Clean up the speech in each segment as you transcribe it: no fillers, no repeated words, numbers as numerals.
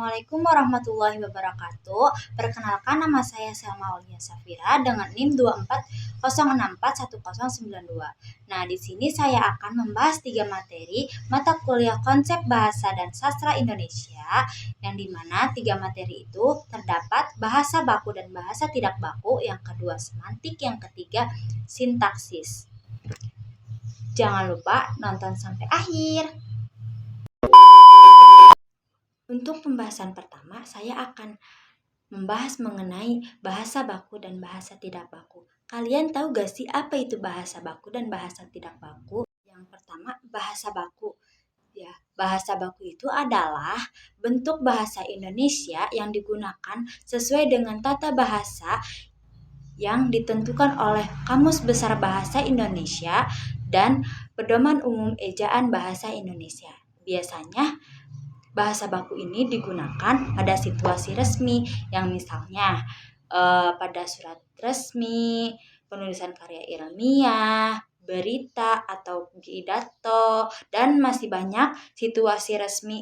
Assalamualaikum warahmatullahi wabarakatuh. Perkenalkan, nama saya Selma Aulia Safira dengan NIM 240641092. Nah, di sini saya akan membahas 3 materi mata kuliah konsep bahasa dan sastra Indonesia, yang dimana 3 materi itu terdapat bahasa baku dan bahasa tidak baku, yang kedua semantik, yang ketiga sintaksis. Jangan lupa nonton sampai akhir. Untuk pembahasan pertama, saya akan membahas mengenai bahasa baku dan bahasa tidak baku. Kalian tahu gak sih apa itu bahasa baku dan bahasa tidak baku? Yang pertama, bahasa baku. Ya, bahasa baku itu adalah bentuk bahasa Indonesia yang digunakan sesuai dengan tata bahasa yang ditentukan oleh Kamus Besar Bahasa Indonesia dan Pedoman Umum Ejaan Bahasa Indonesia. Biasanya bahasa baku ini digunakan pada situasi resmi, yang misalnya pada surat resmi, penulisan karya ilmiah, berita atau pidato, dan masih banyak situasi resmi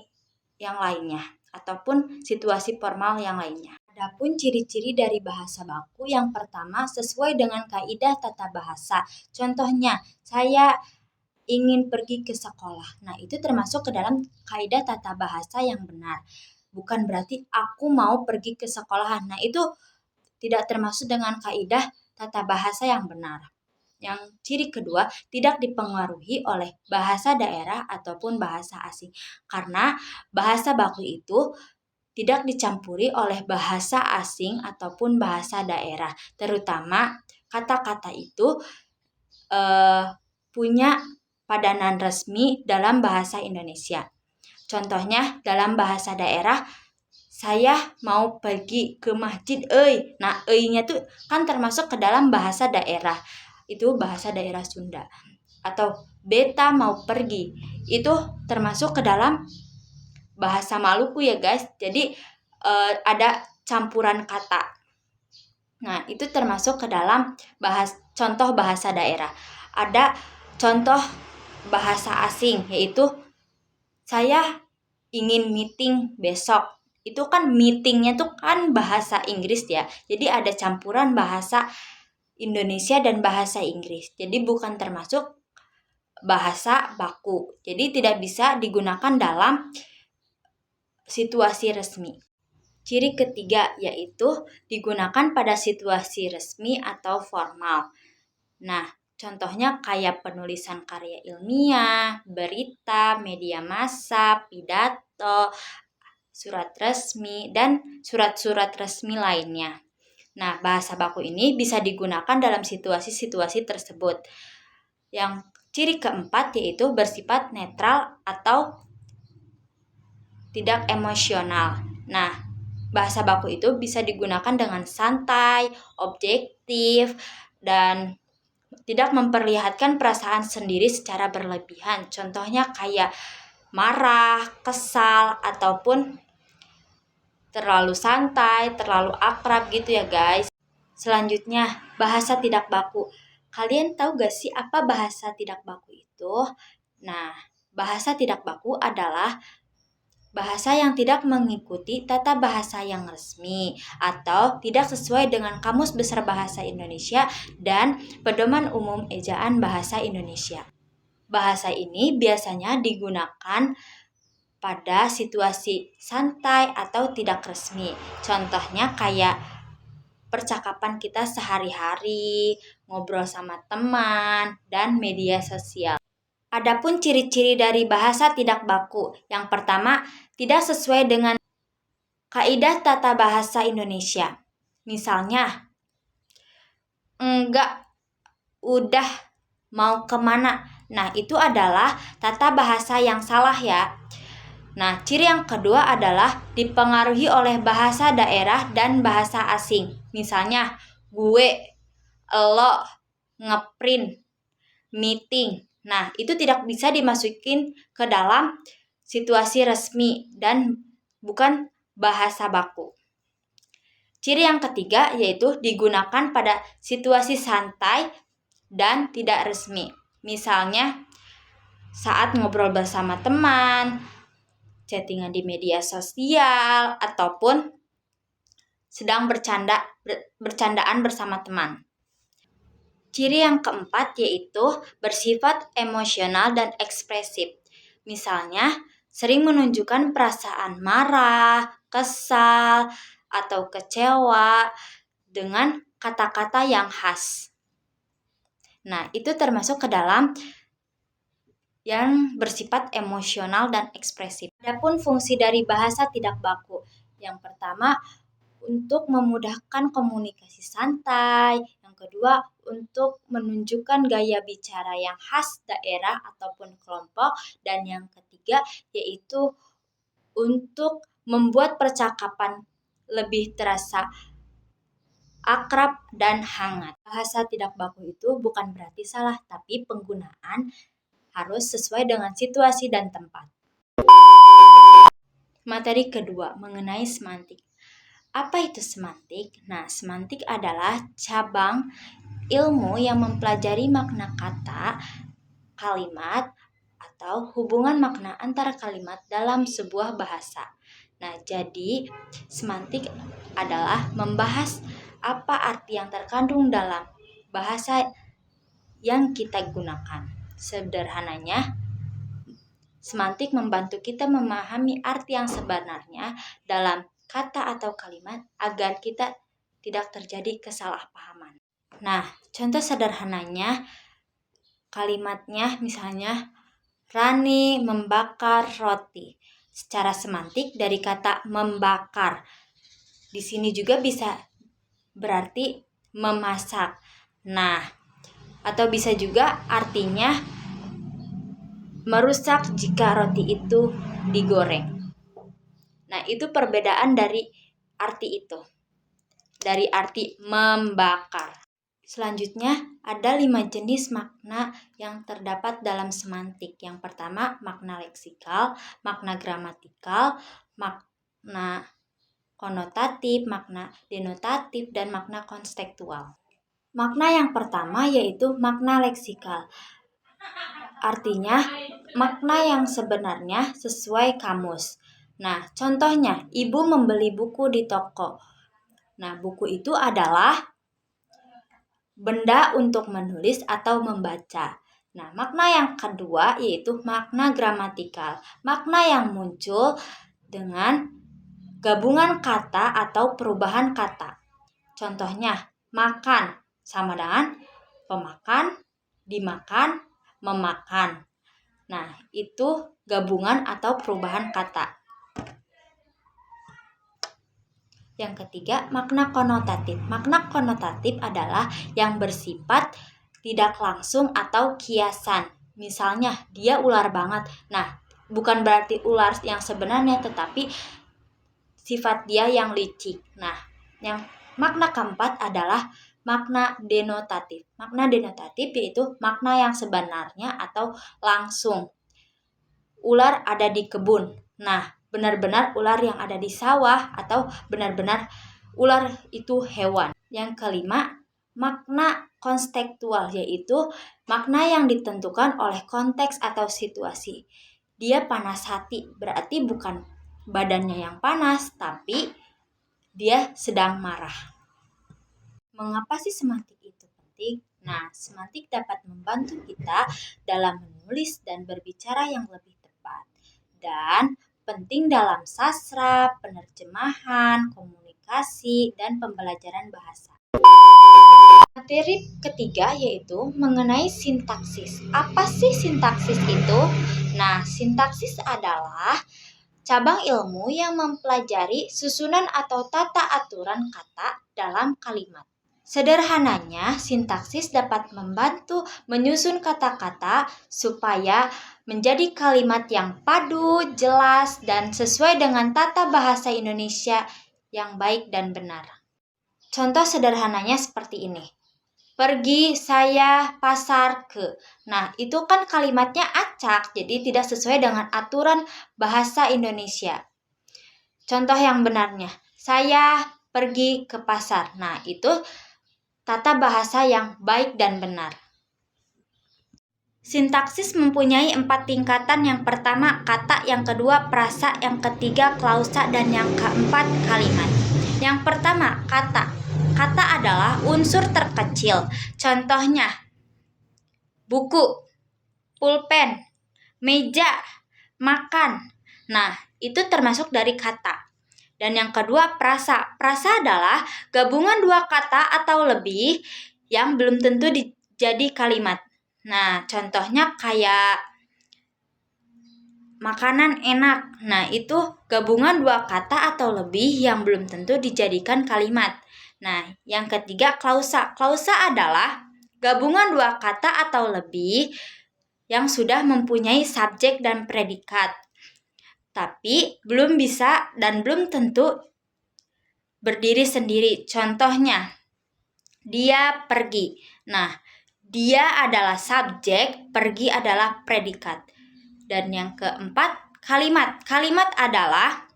yang lainnya ataupun situasi formal yang lainnya. Adapun ciri-ciri dari bahasa baku, yang pertama sesuai dengan kaidah tata bahasa. Contohnya, saya ingin pergi ke sekolah. Nah, itu termasuk ke dalam kaidah tata bahasa yang benar. Bukan berarti aku mau pergi ke sekolah. Nah, itu tidak termasuk dengan kaidah tata bahasa yang benar. Yang ciri kedua, tidak dipengaruhi oleh bahasa daerah ataupun bahasa asing. Karena bahasa baku itu tidak dicampuri oleh bahasa asing ataupun bahasa daerah. Terutama kata-kata itu punya padanan resmi dalam bahasa Indonesia. Contohnya dalam bahasa daerah, saya mau pergi ke masjid, euy. Nah, euy-nya tuh kan termasuk ke dalam bahasa daerah. Itu bahasa daerah Sunda. Atau beta mau pergi, itu termasuk ke dalam bahasa Maluku ya, guys. Jadi ada campuran kata. Nah, itu termasuk ke dalam contoh bahasa daerah. Ada contoh bahasa asing, yaitu saya ingin meeting besok. Itu kan meetingnya tuh kan bahasa Inggris ya. Jadi ada campuran bahasa Indonesia dan bahasa Inggris. Jadi bukan termasuk bahasa baku. Jadi tidak bisa digunakan dalam situasi resmi. Ciri ketiga yaitu digunakan pada situasi resmi atau formal. Nah, contohnya kayak penulisan karya ilmiah, berita, media massa, pidato, surat resmi, dan surat-surat resmi lainnya. Nah, bahasa baku ini bisa digunakan dalam situasi-situasi tersebut. Yang ciri keempat yaitu bersifat netral atau tidak emosional. Nah, bahasa baku itu bisa digunakan dengan santai, objektif, dan tidak memperlihatkan perasaan sendiri secara berlebihan. Contohnya kayak marah, kesal, ataupun terlalu santai, terlalu akrab gitu ya guys. Selanjutnya, bahasa tidak baku. Kalian tahu gak sih apa bahasa tidak baku itu? Nah, bahasa tidak baku adalah bahasa yang tidak mengikuti tata bahasa yang resmi atau tidak sesuai dengan Kamus Besar Bahasa Indonesia dan Pedoman Umum Ejaan Bahasa Indonesia. Bahasa ini biasanya digunakan pada situasi santai atau tidak resmi. Contohnya kayak percakapan kita sehari-hari, ngobrol sama teman, dan media sosial. Adapun ciri-ciri dari bahasa tidak baku. Yang pertama, tidak sesuai dengan kaidah tata bahasa Indonesia. Misalnya, enggak, udah, mau kemana. Nah, itu adalah tata bahasa yang salah ya. Nah, ciri yang kedua adalah dipengaruhi oleh bahasa daerah dan bahasa asing. Misalnya, gue, lo, ngeprint, meeting. Nah, itu tidak bisa dimasukin ke dalam situasi resmi dan bukan bahasa baku. Ciri yang ketiga yaitu digunakan pada situasi santai dan tidak resmi. Misalnya, saat ngobrol bersama teman, chattingan di media sosial, ataupun sedang bercandaan bersama teman. Ciri yang keempat yaitu bersifat emosional dan ekspresif. Misalnya, sering menunjukkan perasaan marah, kesal, atau kecewa dengan kata-kata yang khas. Nah, itu termasuk ke dalam yang bersifat emosional dan ekspresif. Adapun fungsi dari bahasa tidak baku. Yang pertama, untuk memudahkan komunikasi santai. Yang kedua, untuk menunjukkan gaya bicara yang khas daerah ataupun kelompok. Dan yang ketiga, yaitu untuk membuat percakapan lebih terasa akrab dan hangat. Bahasa tidak baku itu bukan berarti salah, tapi penggunaan harus sesuai dengan situasi dan tempat. Materi kedua, mengenai semantik. Apa itu semantik? Nah, semantik adalah cabang ilmu yang mempelajari makna kata, kalimat, atau hubungan makna antara kalimat dalam sebuah bahasa. Nah, jadi semantik adalah membahas apa arti yang terkandung dalam bahasa yang kita gunakan. Sederhananya, semantik membantu kita memahami arti yang sebenarnya dalam kata atau kalimat agar kita tidak terjadi kesalahpahaman. Nah, contoh sederhananya kalimatnya misalnya Rani membakar roti. Secara semantik dari kata membakar. Di sini juga bisa berarti memasak. Nah, atau bisa juga artinya merusak jika roti itu digoreng. Nah, itu perbedaan dari arti itu. Dari arti membakar. Selanjutnya, ada 5 jenis makna yang terdapat dalam semantik. Yang pertama, makna leksikal, makna gramatikal, makna konotatif, makna denotatif, dan makna konstekstual. Makna yang pertama yaitu makna leksikal. Artinya, makna yang sebenarnya sesuai kamus. Nah, contohnya, ibu membeli buku di toko. Nah, buku itu adalah benda untuk menulis atau membaca. Nah, makna yang kedua yaitu makna gramatikal. Makna yang muncul dengan gabungan kata atau perubahan kata. Contohnya, makan sama dengan pemakan, dimakan, memakan. Nah, itu gabungan atau perubahan kata. Yang ketiga, makna konotatif. Makna konotatif adalah yang bersifat tidak langsung atau kiasan. Misalnya, dia ular banget. Nah, bukan berarti ular yang sebenarnya, tetapi sifat dia yang licik. Nah, yang makna keempat adalah makna denotatif. Makna denotatif yaitu makna yang sebenarnya atau langsung. Ular ada di kebun. Nah, benar-benar ular yang ada di sawah atau benar-benar ular itu hewan. Yang kelima, makna konstekstual yaitu makna yang ditentukan oleh konteks atau situasi. Dia panas hati, berarti bukan badannya yang panas, tapi dia sedang marah. Mengapa sih semantik itu penting? Nah, semantik dapat membantu kita dalam menulis dan berbicara yang lebih tepat. Dan penting dalam sastra, penerjemahan, komunikasi, dan pembelajaran bahasa. Materi ketiga yaitu mengenai sintaksis. Apa sih sintaksis itu? Nah, sintaksis adalah cabang ilmu yang mempelajari susunan atau tata aturan kata dalam kalimat. Sederhananya, sintaksis dapat membantu menyusun kata-kata supaya menjadi kalimat yang padu, jelas, dan sesuai dengan tata bahasa Indonesia yang baik dan benar. Contoh sederhananya seperti ini. Pergi, saya, pasar, ke. Nah, itu kan kalimatnya acak, jadi tidak sesuai dengan aturan bahasa Indonesia. Contoh yang benarnya, saya pergi ke pasar. Nah, itu tata bahasa yang baik dan benar. Sintaksis mempunyai 4 tingkatan. Yang pertama kata, yang kedua prasa, yang ketiga klausa, dan yang keempat kalimat. Yang pertama kata. Kata adalah unsur terkecil. Contohnya buku, pulpen, meja, makan. Nah, itu termasuk dari kata. Dan yang kedua prasa. Prasa adalah gabungan dua kata atau lebih yang belum tentu jadi kalimat. Nah, contohnya kayak makanan enak. Nah, itu gabungan dua kata atau lebih yang belum tentu dijadikan kalimat. Nah, yang ketiga klausa. Klausa adalah gabungan dua kata atau lebih yang sudah mempunyai subjek dan predikat, tapi belum bisa dan belum tentu berdiri sendiri. Contohnya, dia pergi. Nah, dia adalah subjek, pergi adalah predikat. Dan yang keempat, kalimat. Kalimat adalah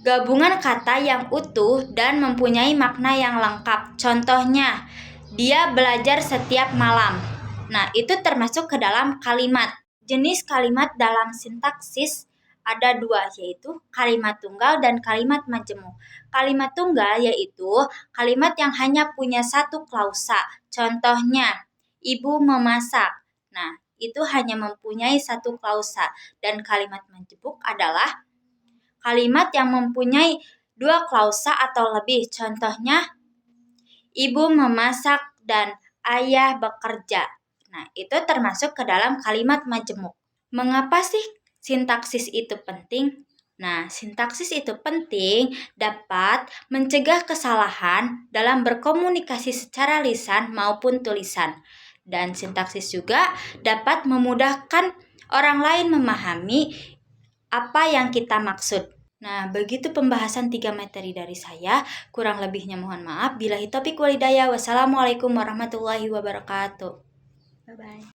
gabungan kata yang utuh dan mempunyai makna yang lengkap. Contohnya, dia belajar setiap malam. Nah, itu termasuk ke dalam kalimat. Jenis kalimat dalam sintaksis ada dua, yaitu kalimat tunggal dan kalimat majemuk. Kalimat tunggal yaitu kalimat yang hanya punya satu klausa. Contohnya, ibu memasak. Nah, itu hanya mempunyai satu klausa. Dan kalimat majemuk adalah kalimat yang mempunyai dua klausa atau lebih. Contohnya, ibu memasak dan ayah bekerja. Nah, itu termasuk ke dalam kalimat majemuk. Mengapa sih sintaksis itu penting? Nah, sintaksis itu penting dapat mencegah kesalahan dalam berkomunikasi secara lisan maupun tulisan. Dan sintaksis juga dapat memudahkan orang lain memahami apa yang kita maksud. Nah, begitu pembahasan 3 materi dari saya. Kurang lebihnya mohon maaf. Billahi taufiq wal hidayah. Wassalamualaikum warahmatullahi wabarakatuh. Bye-bye.